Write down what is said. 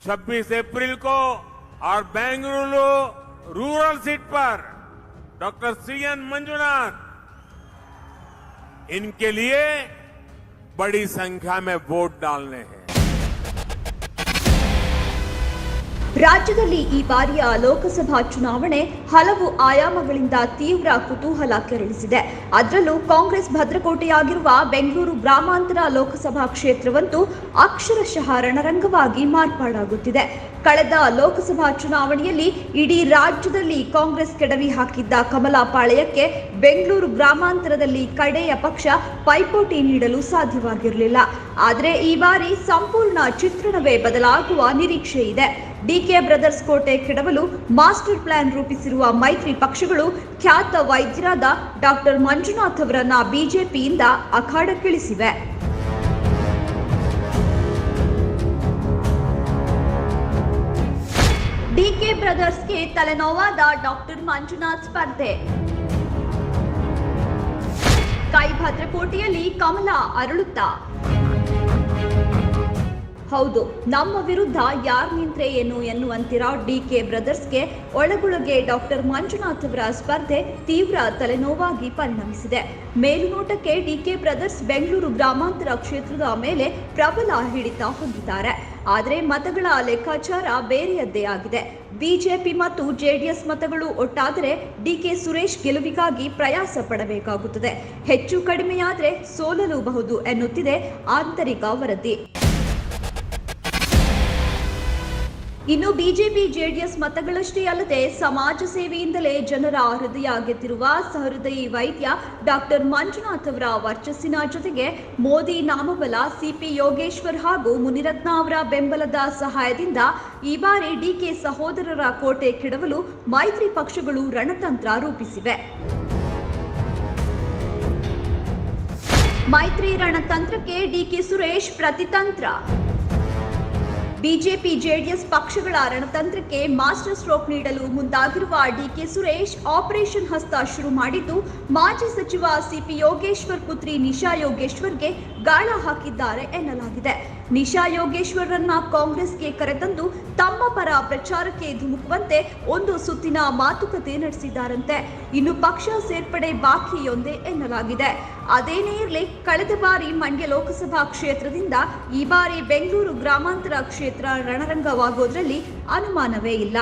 26 अप्रैल को और Bengaluru rural seat पर डॉक्टर सीएन मंजुनाथ, इनके लिए बड़ी संख्या में वोट डालने हैं। ರಾಜ್ಯದಲ್ಲಿ ಈ ಬಾರಿಯ ಲೋಕಸಭಾ ಚುನಾವಣೆ ಹಲವು ಆಯಾಮಗಳಿಂದ ತೀವ್ರ ಕುತೂಹಲ ಕೆರಳಿಸಿದೆ. ಅದರಲ್ಲೂ ಕಾಂಗ್ರೆಸ್ ಭದ್ರಕೋಟೆಯಾಗಿರುವ ಬೆಂಗಳೂರು ಗ್ರಾಮಾಂತರ ಲೋಕಸಭಾ ಕ್ಷೇತ್ರವಂತೂ ಅಕ್ಷರಶಃ ರಣರಂಗವಾಗಿ ಮಾರ್ಪಾಡಾಗುತ್ತಿದೆ. ಕಳೆದ ಲೋಕಸಭಾ ಚುನಾವಣೆಯಲ್ಲಿ ಇಡೀ ರಾಜ್ಯದಲ್ಲಿ ಕಾಂಗ್ರೆಸ್ ಕೆಡವಿ ಹಾಕಿದ್ದ ಕಮಲ ಪಾಳೆಯಕ್ಕೆ ಬೆಂಗಳೂರು ಗ್ರಾಮಾಂತರದಲ್ಲಿ ಕಡೆಯ ಪಕ್ಷ ಪೈಪೋಟಿ ನೀಡಲು ಸಾಧ್ಯವಾಗಿರಲಿಲ್ಲ. ಆದರೆ ಈ ಬಾರಿ ಸಂಪೂರ್ಣ ಚಿತ್ರಣವೇ ಬದಲಾಗುವ ನಿರೀಕ್ಷೆ ಇದೆ. ಡಿಕೆ ಬ್ರದರ್ಸ್ ಕೋಟೆ ಕೆಡವಲು ಮಾಸ್ಟರ್ ಪ್ಲಾನ್ ರೂಪಿಸಿರುವ ಮೈತ್ರಿ ಪಕ್ಷಗಳು ಖ್ಯಾತ ವೈದ್ಯರಾದ ಡಾಕ್ಟರ್ ಮಂಜುನಾಥ್ ಅವರನ್ನ ಬಿಜೆಪಿಯಿಂದ ಅಖಾಡಕ್ಕಿಳಿಸಿವೆ. ಡಿಕೆ ಬ್ರದರ್ಸ್ಗೆ ತಲೆನೋವಾದ ಡಾಕ್ಟರ್ ಮಂಜುನಾಥ್ ಸ್ಪರ್ಧೆ. ಕೈ ಭದ್ರಕೋಟೆಯಲ್ಲಿ ಕಮಲ ಅರಳುತ್ತಾ? ಹೌದು, ನಮ್ಮ ವಿರುದ್ಧ ಯಾರು ನಿಂತ್ರೆ ಏನು ಎನ್ನುವಂತಿರೋ ಡಿಕೆ ಬ್ರದರ್ಸ್ಗೆ ಒಳಗೊಳಗೆ ಡಾಕ್ಟರ್ ಮಂಜುನಾಥ್ ಅವರ ಸ್ಪರ್ಧೆ ತೀವ್ರ ತಲೆನೋವಾಗಿ ಪರಿಣಮಿಸಿದೆ. ಮೇಲುನೋಟಕ್ಕೆ ಡಿಕೆ ಬ್ರದರ್ಸ್ ಬೆಂಗಳೂರು ಗ್ರಾಮಾಂತರ ಕ್ಷೇತ್ರದ ಮೇಲೆ ಪ್ರಬಲ ಹಿಡಿತ ಹೊಂದಿದ್ದಾರೆ. ಆದರೆ ಮತಗಳ ಲೆಕ್ಕಾಚಾರ ಬೇರೆಯದ್ದೇ ಆಗಿದೆ. ಬಿಜೆಪಿ ಮತ್ತು ಜೆಡಿಎಸ್ ಮತಗಳು ಒಟ್ಟಾದರೆ ಡಿಕೆ ಸುರೇಶ್ ಗೆಲುವಿಗಾಗಿ ಪ್ರಯಾಸ ಪಡಬೇಕಾಗುತ್ತದೆ. ಹೆಚ್ಚು ಕಡಿಮೆಯಾದರೆ ಸೋಲಲೂಬಹುದು ಎನ್ನುತ್ತಿದೆ ಆಂತರಿಕ ವರದಿ. ಇನ್ನು ಬಿಜೆಪಿ ಜೆಡಿಎಸ್ ಮತಗಳಷ್ಟೇ ಅಲ್ಲದೆ ಸಮಾಜ ಸೇವೆಯಿಂದಲೇ ಜನರ ಹೃದಯ ಗೆದ್ದಿರುವ ಸಹೃದಯಿ ವೈದ್ಯ ಡಾಕ್ಟರ್ ಮಂಜುನಾಥ್ ಅವರ ವರ್ಚಸ್ಸಿನ ಜೊತೆಗೆ ಮೋದಿ ನಾಮಬಲ, ಸಿಪಿ ಯೋಗೇಶ್ವರ್ ಹಾಗೂ ಮುನಿರತ್ನ ಅವರ ಬೆಂಬಲದ ಸಹಾಯದಿಂದ ಈ ಬಾರಿ ಡಿಕೆ ಸಹೋದರರ ಕೋಟೆ ಕೆಡವಲು ಮೈತ್ರಿ ಪಕ್ಷಗಳು ರಣತಂತ್ರ ರೂಪಿಸಿವೆ. ಮೈತ್ರಿ ರಣತಂತ್ರಕ್ಕೆ ಡಿಕೆ ಸುರೇಶ್ ಪ್ರತಿತಂತ್ರ. ಬಿಜೆಪಿ ಜೆಡಿಎಸ್ ಪಕ್ಷಗಳ ರಣತಂತ್ರಕ್ಕೆ ಮಾಸ್ಟರ್ ಸ್ಟ್ರೋಕ್ ನೀಡಲು ಮುಂದಾಗಿರುವ ಡಿಕೆ ಸುರೇಶ್ ಆಪರೇಷನ್ ಹಸ್ತ ಶುರು ಮಾಡಿದ್ದು ಮಾಜಿ ಸಚಿವ ಸಿಪಿ ಯೋಗೇಶ್ವರ್ ಪುತ್ರಿ ನಿಶಾ ಯೋಗೇಶ್ವರ್ಗೆ ಗಾಳ ಹಾಕಿದ್ದಾರೆ ಎನ್ನಲಾಗಿದೆ. ನಿಶಾ ಯೋಗೇಶ್ವರನ್ನ ಕಾಂಗ್ರೆಸ್ಗೆ ಕರೆತಂದು ತಮ್ಮ ಪರ ಪ್ರಚಾರಕ್ಕೆ ಧುಮುಕುವಂತೆ ಒಂದು ಸುತ್ತಿನ ಮಾತುಕತೆ ನಡೆಸಿದ್ದಾರಂತೆ. ಇನ್ನು ಪಕ್ಷ ಸೇರ್ಪಡೆ ಬಾಕಿಯೊಂದೇ ಎನ್ನಲಾಗಿದೆ. ಅದೇನೇ ಇರಲಿ, ಕಳೆದ ಬಾರಿ ಮಂಡ್ಯ ಲೋಕಸಭಾ ಕ್ಷೇತ್ರದಿಂದ ಈ ಬಾರಿ ಬೆಂಗಳೂರು ಗ್ರಾಮಾಂತರ ಕ್ಷೇತ್ರ ರಣರಂಗವಾಗೋದ್ರಲ್ಲಿ ಅನುಮಾನವೇ ಇಲ್ಲ.